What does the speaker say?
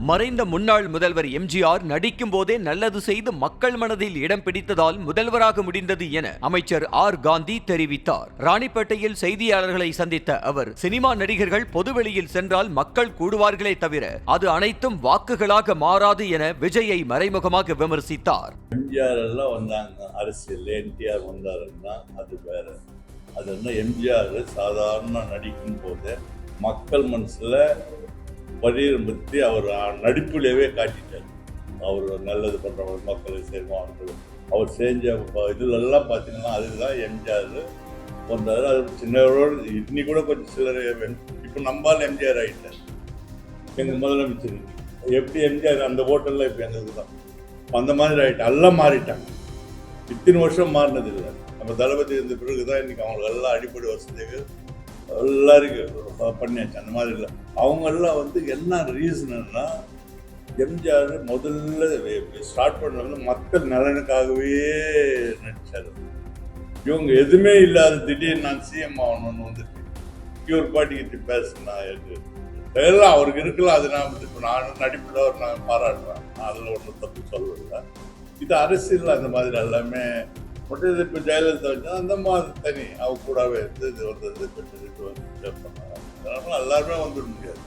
மறைந்த முன்னாள் முதல்வர் எம்ஜிஆர் நடிக்கும் போதே நல்லது செய்து மக்கள் மனதில் இடம் பிடித்ததால் முதல்வராக முடிந்தது என அமைச்சர் ஆர் காந்தி தெரிவித்தார். ராணிப்பேட்டையில் செய்தியாளர்களை சந்தித்த அவர், சினிமா நடிகர்கள் பொதுவெளியில் சென்றால் மக்கள் கூடுவார்களே தவிர அது அனைத்தும் வாக்குகளாக மாறாது என விஜயை மறைமுகமாக விமர்சித்தார். எம்ஜிஆர் எல்லாம் வந்தாங்க அரசியல், என்டிஆர் வந்தாருன்னா அது வேற. அது என்ன, எம்ஜிஆர் சாதாரண நடிக்கும் போது மக்கள் மனசுல பரீரம் பற்றி அவர் நடிப்புலேயே காட்டிட்டார். அவர் நல்லது பண்ணுறவங்க, மக்களுக்கு செய்வாங்க. அவர் செஞ்ச இதுலெல்லாம் பார்த்தீங்கன்னா அதுதான் எம்ஜிஆர் வந்தார். அது சின்னவரோடு இன்னி கூட கொஞ்சம் சிலர் இப்போ நம்பால் எம்ஜிஆர் ஆகிட்டார். எங்கள் முதலமைச்சர் எப்படி எம்ஜிஆர் அந்த ஹோட்டலில் இப்போ எங்களுக்கு தான் அந்த மாதிரி ஆகிட்டார். எல்லாம் மாறிட்டாங்க. இத்தனை வருஷம் மாறினதில்லை. நம்ம தளபதி இருந்த பிறகு தான் இன்றைக்கி அவங்களுக்கு எல்லாம் அடிப்படை வசதிகள் எல்லாருக்கும் பண்ணியாச்சு. அந்த மாதிரி இல்லை. அவங்கெல்லாம் என்ன ரீசன்னா, எம்ஜிஆர் முதல்ல ஸ்டார்ட் பண்ணது மக்கள் நலனுக்காகவே நடிச்சார். இவங்க எதுவுமே இல்லாத திடீர்னு நான் சிஎம் ஆகணும்னு வந்துட்டு கியூர் பாட்டிக்கிட்டு பேசினா எல்லாம் அவருக்கு இருக்கலாம். அது நான் இப்போ நானும் நடிப்பில் நான் பாராட்டுறேன். நான் அதில் ஒன்றும் தப்பு சொல்லல. இது அரசியல் அந்த மாதிரி எல்லாமே மட்டும். இப்போ ஜெயலலிதா வச்சா அந்த மாதிரி தனி அவங்க கூடவே இருந்து இது வந்தது கொஞ்சம் இது வந்து பண்ணாங்க. அதனால எல்லாருமே வந்துட முடியாது.